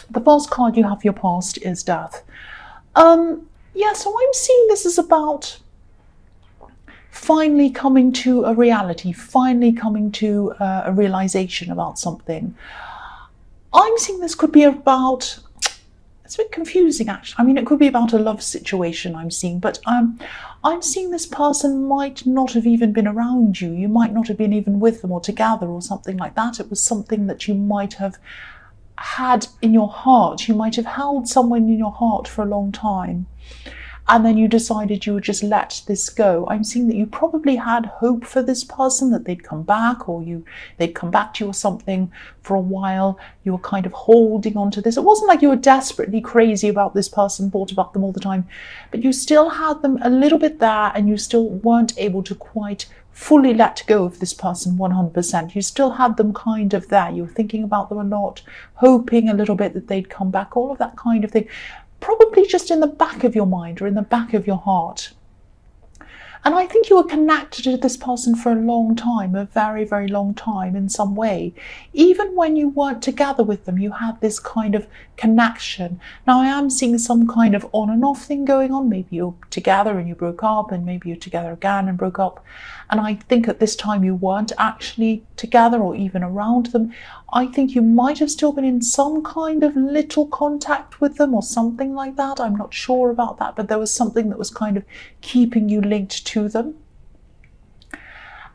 The first card you have for your past is death. Yeah, so I'm seeing this is about finally coming to a reality, finally coming to a realization about something. I'm seeing this could be about, it's a bit confusing actually. I mean, it could be about a love situation I'm seeing, but I'm seeing this person might not have even been around you. You might not have been even with them or together or something like that. It was something that you might have had in your heart. You might have held someone in your heart for a long time, and then you decided you would just let this go. I'm seeing that you probably had hope for this person, that they'd come back, or they'd come back to you or something for a while. You were kind of holding on to this. It wasn't like you were desperately crazy about this person, thought about them all the time, but you still had them a little bit there, and you still weren't able to quite fully let go of this person 100%. You still had them kind of there. You were thinking about them a lot, hoping a little bit that they'd come back, all of that kind of thing. Probably just in the back of your mind or in the back of your heart. And I think you were connected to this person for a long time, a very, very long time in some way. Even when you weren't together with them, you had this kind of connection. Now, I am seeing some kind of on and off thing going on. Maybe you're together and you broke up, and maybe you're together again and broke up. And I think at this time you weren't actually together or even around them. I think you might have still been in some kind of little contact with them or something like that. I'm not sure about that, but there was something that was kind of keeping you linked to them.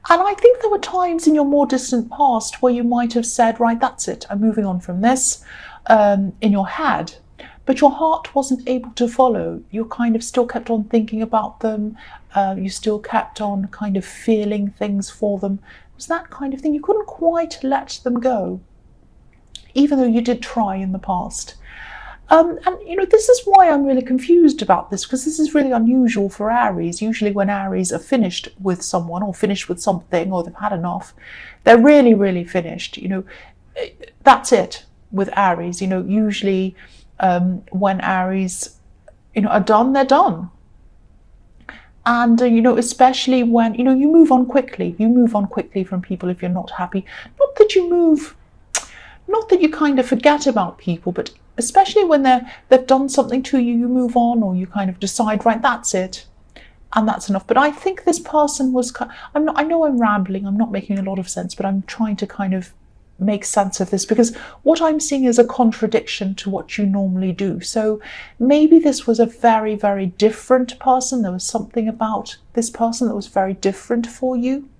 And I think there were times in your more distant past where you might have said, right, that's it, I'm moving on from this, in your head. But your heart wasn't able to follow. You kind of still kept on thinking about them. You still kept on kind of feeling things for them. It was that kind of thing. You couldn't quite let them go, even though you did try in the past. And, this is why I'm really confused about this, because this is really unusual for Aries. Usually when Aries are finished with someone or finished with something, or they've had enough, they're really, really finished. That's it with Aries. Usually when Aries, are done, they're done. And, especially when, you move on quickly. You move on quickly from people if you're not happy. Not that you kind of forget about people, but especially when they've done something to you, you move on, or you kind of decide, right, that's it, and that's enough. But I think this person was, I know I'm rambling, I'm not making a lot of sense, but I'm trying to kind of make sense of this, because what I'm seeing is a contradiction to what you normally do. So maybe this was a very, very different person. There was something about this person that was very different for you.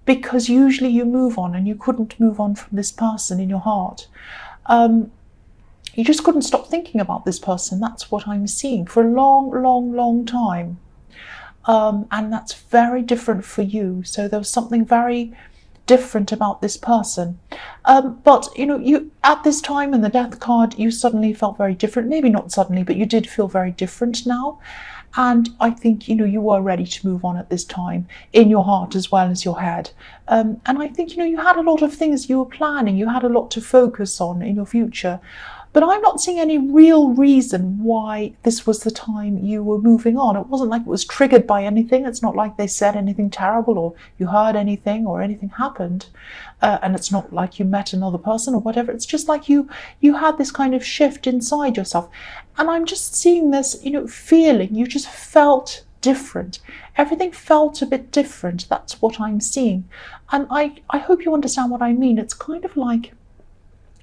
Because usually you move on, and you couldn't move on from this person in your heart. You just couldn't stop thinking about this person. That's what I'm seeing for a long, long, long time. And that's very different for you. So there was something very different about this person. But, you at this time in the death card, you suddenly felt very different. Maybe not suddenly, but you did feel very different now. And I think, you were ready to move on at this time, in your heart as well as your head. And I think, you had a lot of things you were planning. You had a lot to focus on in your future. But I'm not seeing any real reason why this was the time you were moving on. It wasn't like it was triggered by anything. It's not like they said anything terrible, or you heard anything, or anything happened. And it's not like you met another person or whatever. It's just like you had this kind of shift inside yourself. And I'm just seeing this, feeling. You just felt different. Everything felt a bit different. That's what I'm seeing. And I hope you understand what I mean. It's kind of like,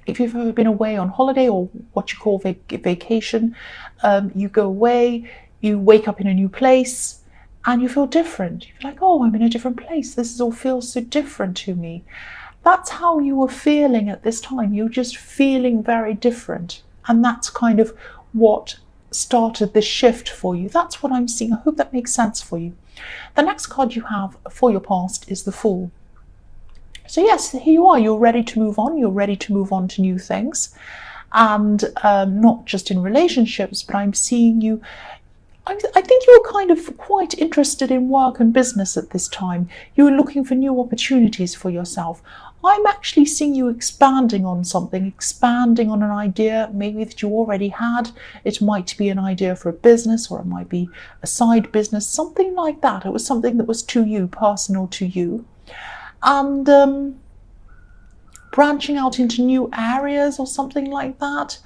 if you've ever been away on holiday, or what you call vacation, you go away, you wake up in a new place, and you feel different. You feel like, oh, I'm in a different place. This all feels so different to me. That's how you were feeling at this time. You're just feeling very different. And that's kind of what started this shift for you. That's what I'm seeing. I hope that makes sense for you. The next card you have for your past is the Fool. So yes, here you are. You're ready to move on. You're ready to move on to new things. And not just in relationships, but I'm seeing you. I think you were kind of quite interested in work and business at this time. You were looking for new opportunities for yourself. I'm actually seeing you expanding on something, expanding on an idea maybe that you already had. It might be an idea for a business, or it might be a side business, something like that. It was something that was to you, personal to you. And branching out into new areas or something like that.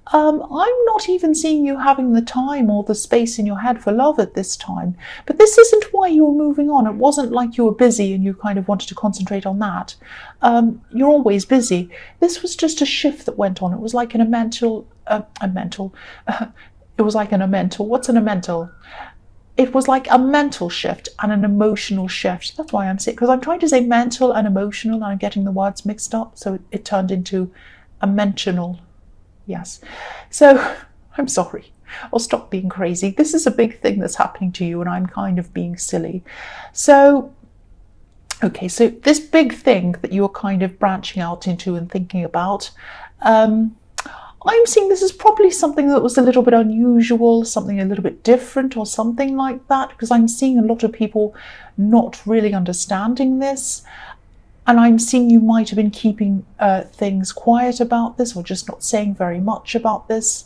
I'm not even seeing you having the time or the space in your head for love at this time. But this isn't why you were moving on. It wasn't like you were busy and you kind of wanted to concentrate on that. You're always busy. This was just a shift that went on. It was like in a mental, it was like in a mental, what's in a mental? It was like a mental shift and an emotional shift. That's why I'm sick, because I'm trying to say mental and emotional and I'm getting the words mixed up. So it turned into a mentional. Yes. So I'm sorry. I'll stop being crazy. This is a big thing that's happening to you and I'm kind of being silly. So, okay, so this big thing that you're kind of branching out into and thinking about, I'm seeing this is probably something that was a little bit unusual, something a little bit different or something like that, because I'm seeing a lot of people not really understanding this. And I'm seeing you might have been keeping things quiet about this or just not saying very much about this.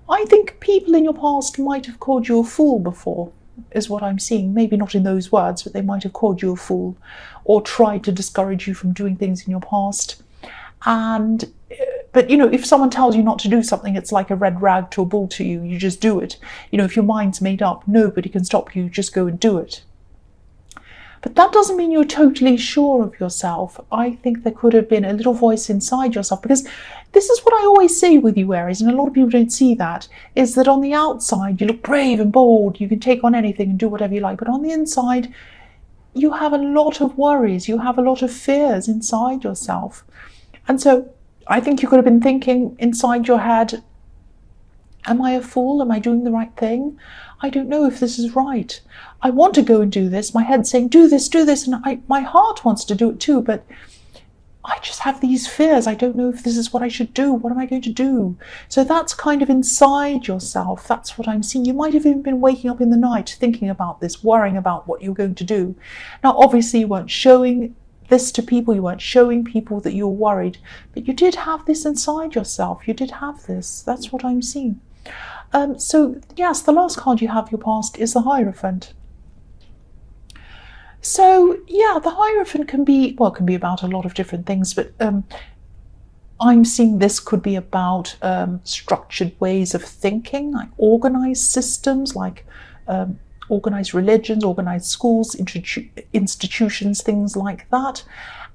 I think people in your past might have called you a fool before, is what I'm seeing. Maybe not in those words, but they might have called you a fool or tried to discourage you from doing things in your past. But, if someone tells you not to do something, it's like a red rag to a bull to you. You just do it. If your mind's made up, nobody can stop you. Just go and do it. But that doesn't mean you're totally sure of yourself. I think there could have been a little voice inside yourself, because this is what I always say with you, Aries, and a lot of people don't see that, is that on the outside you look brave and bold, you can take on anything and do whatever you like, but on the inside you have a lot of worries, you have a lot of fears inside yourself. And so I think you could have been thinking inside your head, am I a fool? Am I doing the right thing? I don't know if this is right. I want to go and do this. My head's saying, do this, and my heart wants to do it too, but I just have these fears. I don't know if this is what I should do. What am I going to do? So that's kind of inside yourself. That's what I'm seeing. You might have even been waking up in the night thinking about this, worrying about what you're going to do. Now, obviously, you weren't showing this to people. You weren't showing people that you were worried, but you did have this inside yourself. You did have this. That's what I'm seeing. So yes, the last card you have your past is the Hierophant. So yeah, the Hierophant can be about a lot of different things, but I'm seeing this could be about structured ways of thinking, like organized systems, like organized religions, organized schools, institutions, things like that.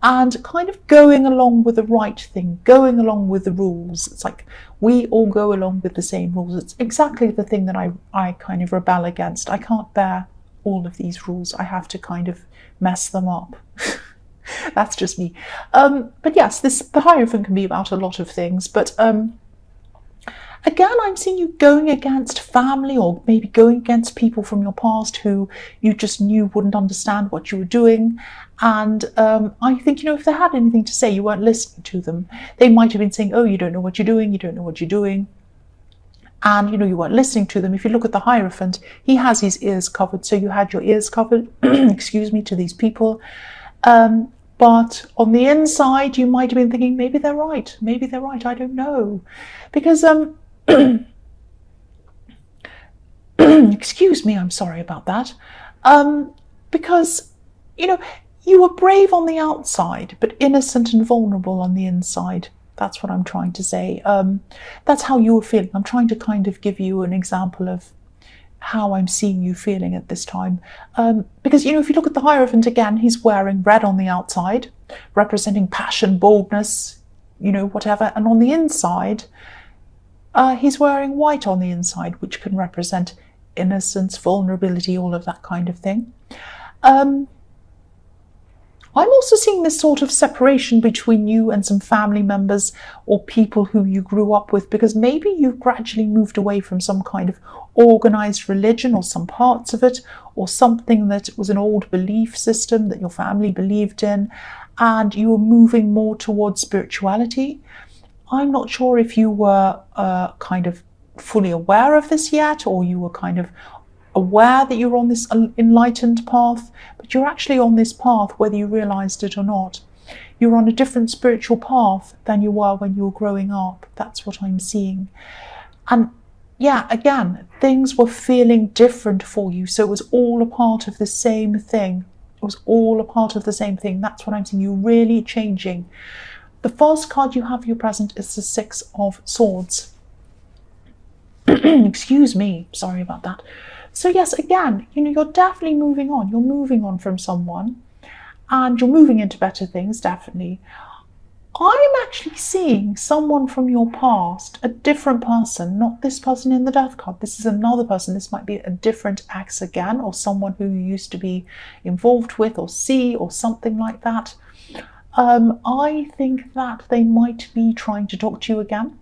And kind of going along with the right thing, going along with the rules. It's like we all go along with the same rules. It's exactly the thing that I kind of rebel against. I can't bear all of these rules. I have to kind of mess them up. That's just me. But yes, the Hierophant can be about a lot of things. But again, I'm seeing you going against family, or maybe going against people from your past who you just knew wouldn't understand what you were doing. And I think, if they had anything to say, you weren't listening to them. They might have been saying, oh, you don't know what you're doing, you don't know what you're doing. And, you weren't listening to them. If you look at the Hierophant, he has his ears covered. So you had your ears covered, excuse me, to these people. But on the inside, you might have been thinking, maybe they're right. Maybe they're right. I don't know. Because, excuse me, I'm sorry about that. Because, you were brave on the outside, but innocent and vulnerable on the inside. That's what I'm trying to say. That's how you were feeling. I'm trying to kind of give you an example of how I'm seeing you feeling at this time. Because, if you look at the Hierophant again, he's wearing red on the outside, representing passion, boldness, whatever. And on the inside, he's wearing white on the inside, which can represent innocence, vulnerability, all of that kind of thing. I'm also seeing this sort of separation between you and some family members or people who you grew up with, because maybe you've gradually moved away from some kind of organized religion or some parts of it, or something that was an old belief system that your family believed in, and you were moving more towards spirituality. I'm not sure if you were kind of fully aware of this yet, or you were kind of aware that you're on this enlightened path, but you're actually on this path whether you realized it or not. You're on a different spiritual path than you were when you were growing up. That's what I'm seeing. And yeah, again, things were feeling different for you, so it was all a part of the same thing. It was all a part of the same thing. That's what I'm seeing. You're really changing. The first card you have for your present is the Six of Swords. Excuse me, sorry about that. So yes, again, you're definitely moving on. You're moving on from someone and you're moving into better things, definitely. I'm actually seeing someone from your past, a different person, not this person in the Death card. This is another person. This might be a different ex again, or someone who you used to be involved with or see, or something like that. I think that they might be trying to talk to you again.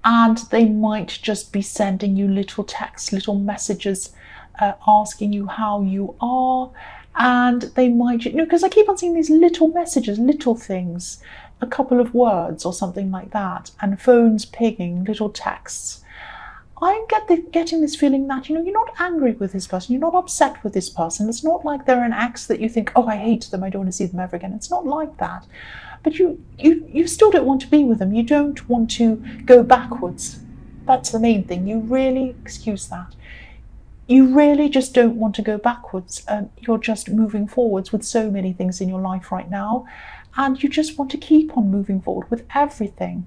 And they might just be sending you little texts, little messages, asking you how you are. And they might, because I keep on seeing these little messages, little things, a couple of words or something like that, and phones pinging, little texts. I'm getting this feeling that, you're not angry with this person, you're not upset with this person. It's not like they're an ex that you think, oh, I hate them, I don't want to see them ever again. It's not like that. But you still don't want to be with them. You don't want to go backwards. That's the main thing. You really just don't want to go backwards. You're just moving forwards with so many things in your life right now. And you just want to keep on moving forward with everything.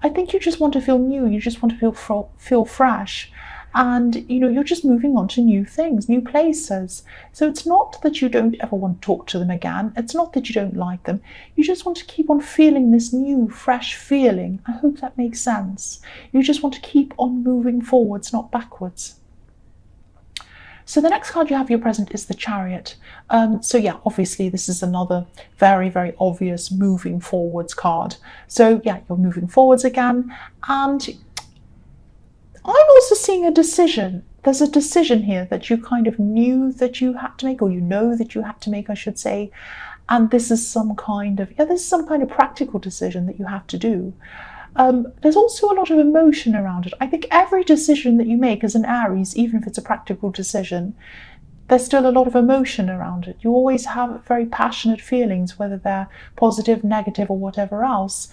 I think you just want to feel new. You just want to feel fresh. And, you're just moving on to new things, new places. So it's not that you don't ever want to talk to them again. It's not that you don't like them. You just want to keep on feeling this new, fresh feeling. I hope that makes sense. You just want to keep on moving forwards, not backwards. So the next card you have for your present is the Chariot. So yeah, obviously this is another very, very obvious moving forwards card. So yeah, you're moving forwards again. And I'm also seeing a decision. There's a decision here that you kind of knew that you had to make, or that you had to make, I should say. And this is some kind of practical decision that you have to do. There's also a lot of emotion around it. I think every decision that you make as an Aries, even if it's a practical decision, there's still a lot of emotion around it. You always have very passionate feelings, whether they're positive, negative, or whatever else.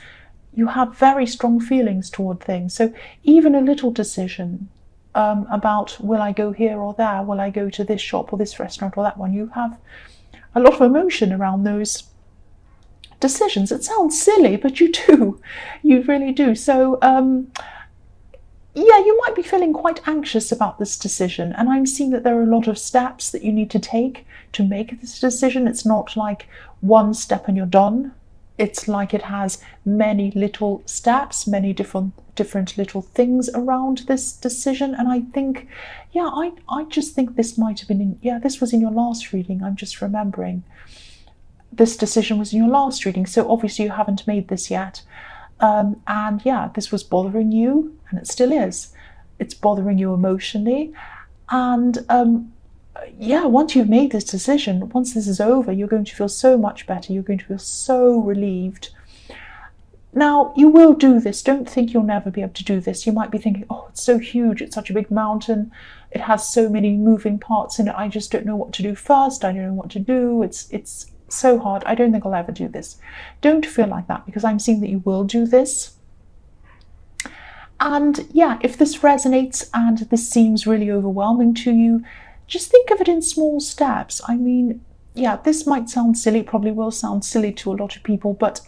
You have very strong feelings toward things. So even a little decision about, will I go here or there? Will I go to this shop or this restaurant or that one? You have a lot of emotion around those decisions. It sounds silly, but you do. You really do. So yeah, you might be feeling quite anxious about this decision. And I'm seeing that there are a lot of steps that you need to take to make this decision. It's not like one step and you're done. It's like it has many little steps, many different little things around this decision. And I think, yeah, I just think this might have been this was in your last reading. I'm just remembering. This decision was in your last reading, so obviously you haven't made this yet. And yeah, this was bothering you, and it still is. It's bothering you emotionally. And yeah, once you've made this decision, once this is over, you're going to feel so much better. You're going to feel so relieved. Now, you will do this. Don't think you'll never be able to do this. You might be thinking, oh, it's so huge. It's such a big mountain. It has so many moving parts in it. I just don't know what to do first. I don't know what to do. It's so hard. I don't think I'll ever do this. Don't feel like that, because I'm seeing that you will do this. And yeah, if this resonates and this seems really overwhelming to you, just think of it in small steps. I mean, yeah, this might sound silly, probably will sound silly to a lot of people, but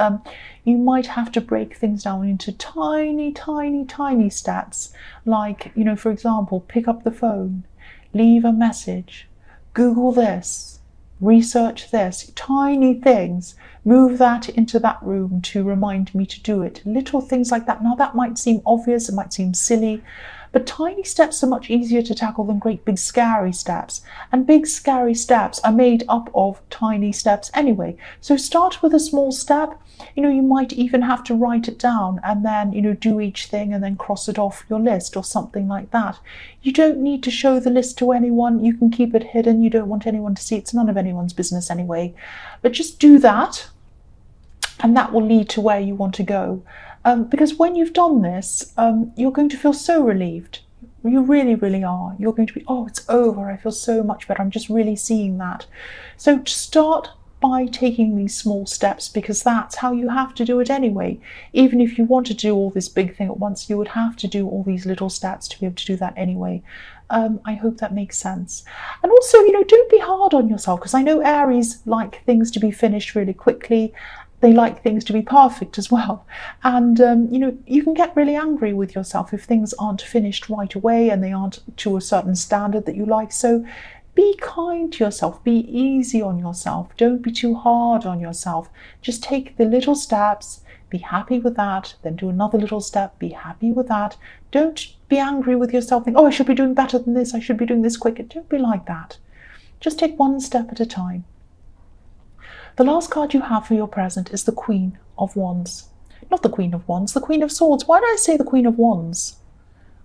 you might have to break things down into tiny, tiny, tiny steps. Like, for example, pick up the phone, leave a message, Google this, research this, tiny things, move that into that room to remind me to do it. Little things like that. Now that might seem obvious, it might seem silly, but tiny steps are much easier to tackle than great big scary steps. And big scary steps are made up of tiny steps anyway. So start with a small step. You might even have to write it down and then, do each thing and then cross it off your list or something like that. You don't need to show the list to anyone. You can keep it hidden. You don't want anyone to see. It's none of anyone's business anyway. But just do that, and that will lead to where you want to go. Because when you've done this, you're going to feel so relieved. You really, really are. You're going to be, oh, it's over. I feel so much better. I'm just really seeing that. So start by taking these small steps, because that's how you have to do it anyway. Even if you want to do all this big thing at once, you would have to do all these little steps to be able to do that anyway. I hope that makes sense. And also, don't be hard on yourself, because I know Aries like things to be finished really quickly. they like things to be perfect as well. And, you can get really angry with yourself if things aren't finished right away and they aren't to a certain standard that you like. So be kind to yourself, be easy on yourself, don't be too hard on yourself. Just take the little steps, be happy with that, then do another little step, be happy with that. Don't be angry with yourself, think, oh, I should be doing better than this, I should be doing this quicker. Don't be like that. Just take one step at a time. The last card you have for your present is the Queen of Wands. Not the Queen of Wands, the Queen of Swords. Why did I say the Queen of Wands?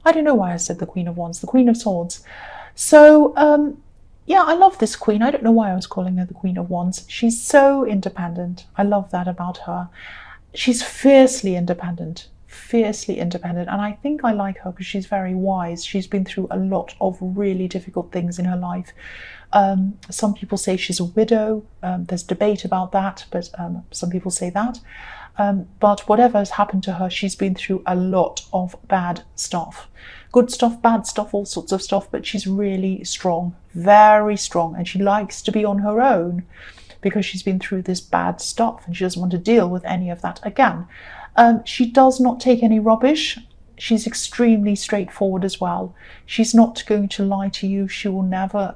I don't know why I said the Queen of Wands, the Queen of Swords. So, yeah, I love this queen. I don't know why I was calling her the Queen of Wands. She's so independent. I love that about her. She's fiercely independent. And I think I like her because she's very wise. She's been through a lot of really difficult things in her life. Some people say she's a widow. There's debate about that, but some people say that. But whatever has happened to her, she's been through a lot of bad stuff. Good stuff, bad stuff, all sorts of stuff, but she's really strong, very strong, and she likes to be on her own because she's been through this bad stuff and she doesn't want to deal with any of that again. She does not take any rubbish. She's extremely straightforward as well. She's not going to lie to you. She will never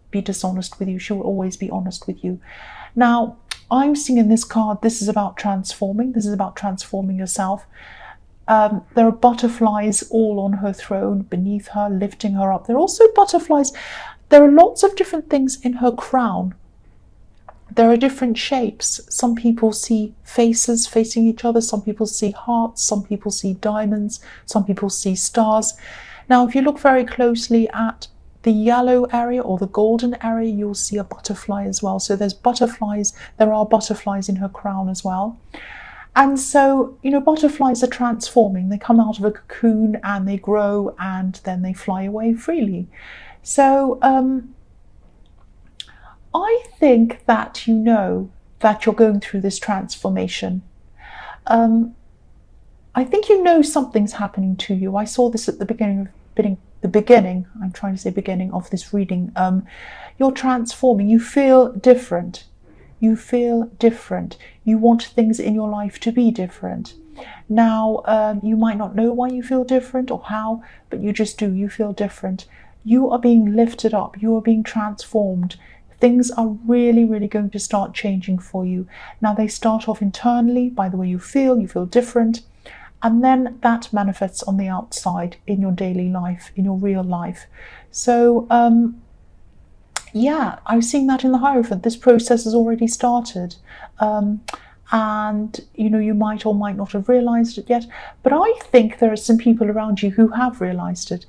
be dishonest with you. She will always be honest with you. Now, I'm seeing in this card, this is about transforming. This is about transforming yourself. There are butterflies all on her throne, beneath her, lifting her up. There are also butterflies. There are lots of different things in her crown. There are different shapes. Some people see faces facing each other. Some people see hearts. Some people see diamonds. Some people see stars. Now, if you look very closely at the yellow area or the golden area, you'll see a butterfly as well. So there's butterflies. There are butterflies in her crown as well. And so, butterflies are transforming. They come out of a cocoon and they grow and then they fly away freely. So I think that that you're going through this transformation. I think something's happening to you. I saw this at the beginning of this reading. You're transforming. You feel different. You want things in your life to be different. Now, you might not know why you feel different or how, but you just do. You feel different. You are being lifted up. You are being transformed. Things are really, really going to start changing for you. Now, they start off internally by the way you feel different. And then that manifests on the outside in your daily life, in your real life. So, yeah, I'm seeing that in the Hierophant. This process has already started. And, you might or might not have realized it yet. But I think there are some people around you who have realized it.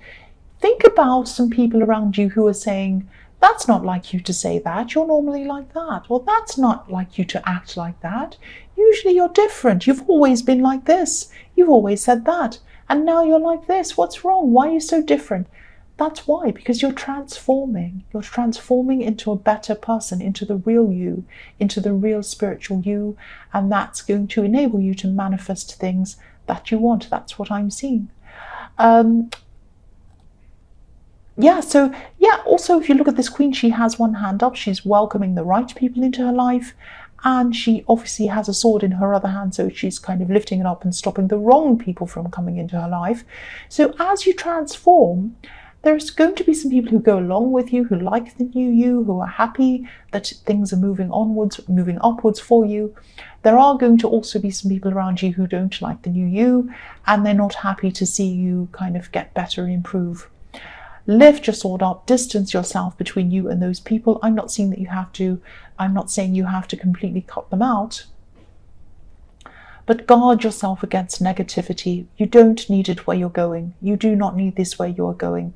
Think about some people around you who are saying, that's not like you to say that. You're normally like that. Or that's not like you to act like that. Usually you're different. You've always been like this. You've always said that. And now you're like this. What's wrong? Why are you so different? That's why, because you're transforming. You're transforming into a better person, into the real you, into the real spiritual you. And that's going to enable you to manifest things that you want. That's what I'm seeing. Also, if you look at this queen, she has one hand up. She's welcoming the right people into her life. And she obviously has a sword in her other hand, so she's kind of lifting it up and stopping the wrong people from coming into her life. So as you transform, there's going to be some people who go along with you, who like the new you, who are happy that things are moving upwards for you. There are going to also be some people around you who don't like the new you, and they're not happy to see you kind of get better and improve. Lift your sword up, distance yourself between you and those people. I'm not saying you have to completely cut them out, but guard yourself against negativity. You don't need it where you're going. You do not need this where you're going.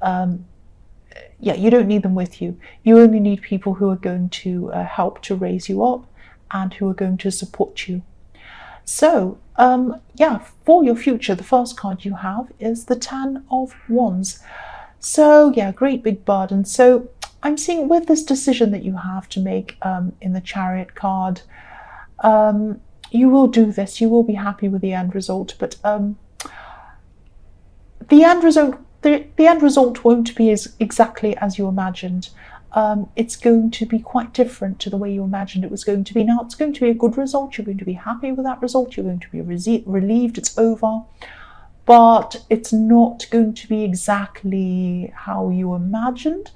You don't need them with you. You only need people who are going to help to raise you up and who are going to support you. So, for your future, the first card you have is the Ten of Wands. So, great big burden. So, I'm seeing with this decision that you have to make in the Chariot card, you will do this. You will be happy with the end result, but the end result won't be exactly as you imagined. it's going to be quite different to the way you imagined it was going to be. Now, it's going to be a good result. You're going to be happy with that result. You're going to be relieved it's over. But it's not going to be exactly how you imagined.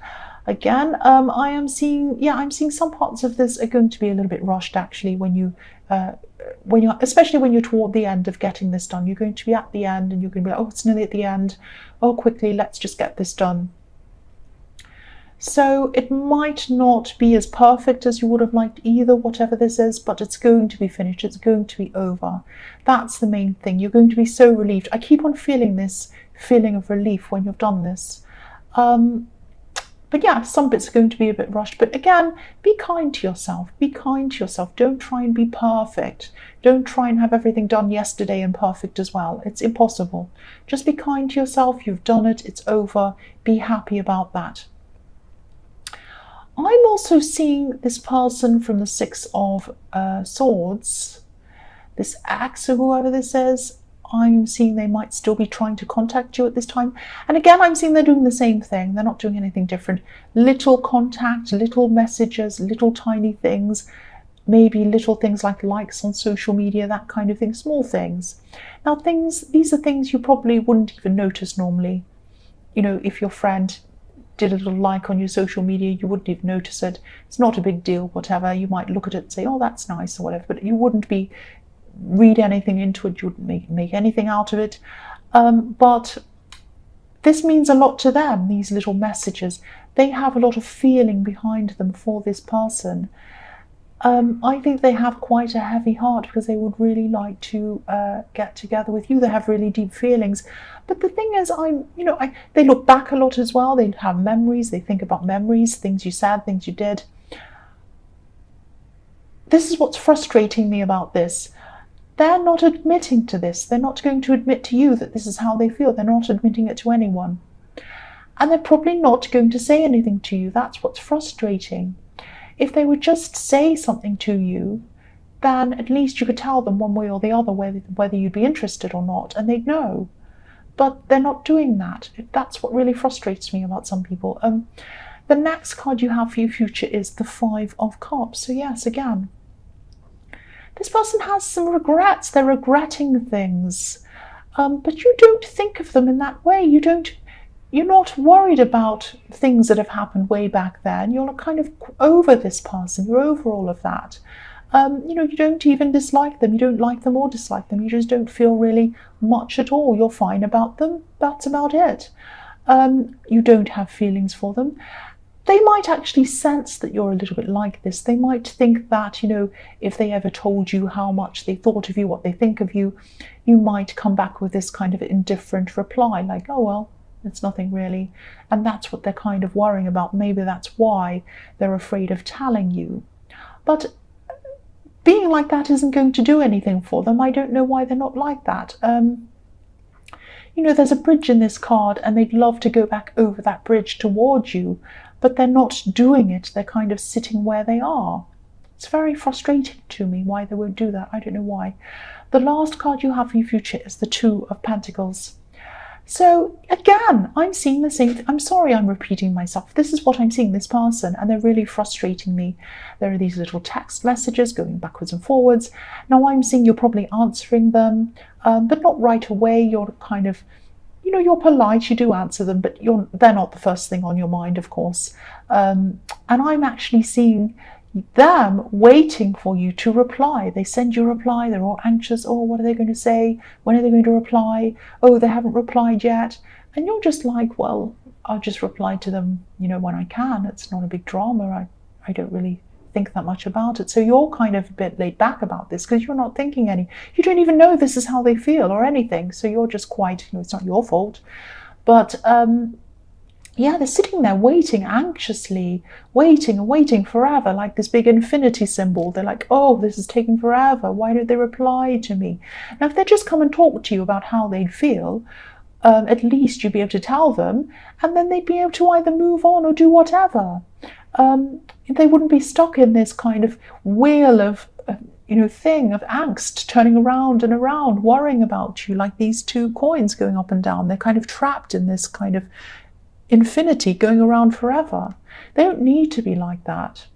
Again, I'm seeing some parts of this are going to be a little bit rushed, actually, especially when you're toward the end of getting this done. You're going to be at the end and you're going to be like, oh, it's nearly at the end. Oh, quickly, let's just get this done. So it might not be as perfect as you would have liked either, whatever this is, but it's going to be finished. It's going to be over. That's the main thing. You're going to be so relieved. I keep on feeling this feeling of relief when you've done this. But yeah, some bits are going to be a bit rushed. But again, be kind to yourself. Be kind to yourself. Don't try and be perfect. Don't try and have everything done yesterday and perfect as well. It's impossible. Just be kind to yourself. You've done it. It's over. Be happy about that. I'm also seeing this person from the Six of Swords, this ex or whoever this is. I'm seeing they might still be trying to contact you at this time. And again, I'm seeing they're doing the same thing. They're not doing anything different. Little contact, little messages, little tiny things, maybe little things like likes on social media, that kind of thing, small things. Now, these are things you probably wouldn't even notice normally. You know, if your friend did a little like on your social media, you wouldn't even notice it. It's not a big deal, whatever. You might look at it and say, oh, that's nice or whatever, but you wouldn't read anything into it. You wouldn't make anything out of it. But this means a lot to them, these little messages. They have a lot of feeling behind them for this person. I think they have quite a heavy heart because they would really like to get together with you. They have really deep feelings. But the thing is, they look back a lot as well. They have memories. They think about memories, things you said, things you did. This is what's frustrating me about this. They're not admitting to this. They're not going to admit to you that this is how they feel. They're not admitting it to anyone. And they're probably not going to say anything to you. That's what's frustrating. If they would just say something to you, then at least you could tell them one way or the other whether you'd be interested or not, and they'd know. But they're not doing that. That's what really frustrates me about some people. The next card you have for your future is the Five of Cups. So yes, again, this person has some regrets. They're regretting things. But you don't think of them in that way. You're not worried about things that have happened way back then. You're kind of over this person. You're over all of that. You don't even dislike them. You don't like them or dislike them. You just don't feel really much at all. You're fine about them. That's about it. You don't have feelings for them. They might actually sense that you're a little bit like this. They might think that, if they ever told you how much they thought of you, what they think of you, you might come back with this kind of indifferent reply, like, oh, well, it's nothing really. And that's what they're kind of worrying about. Maybe that's why they're afraid of telling you. But being like that isn't going to do anything for them. I don't know why they're not like that. There's a bridge in this card and they'd love to go back over that bridge towards you, but they're not doing it. They're kind of sitting where they are. It's very frustrating to me why they won't do that. I don't know why. The last card you have for your future is the Two of Pentacles. So again, I'm seeing the same thing. I'm sorry I'm repeating myself. This is what I'm seeing, this person, and they're really frustrating me. There are these little text messages going backwards and forwards. Now I'm seeing you're probably answering them, but not right away. You're kind of, you're polite, you do answer them, but they're not the first thing on your mind, of course. And I'm actually seeing them waiting for you to reply. They send you a reply, they're all anxious. Oh, what are they going to say? When are they going to reply? Oh, they haven't replied yet. And you're just like, well, I'll just reply to them, when I can. It's not a big drama. I don't really think that much about it. So you're kind of a bit laid back about this because you're not thinking you don't even know this is how they feel or anything. So you're just quite, it's not your fault. But yeah, they're sitting there waiting anxiously, waiting and waiting forever, like this big infinity symbol. They're like, oh, this is taking forever. Why don't they reply to me? Now, if they just come and talk to you about how they'd feel, at least you'd be able to tell them, and then they'd be able to either move on or do whatever. They wouldn't be stuck in this kind of wheel of, thing of angst, turning around and around, worrying about you, like these two coins going up and down. They're kind of trapped in this kind of infinity going around forever. They don't need to be like that.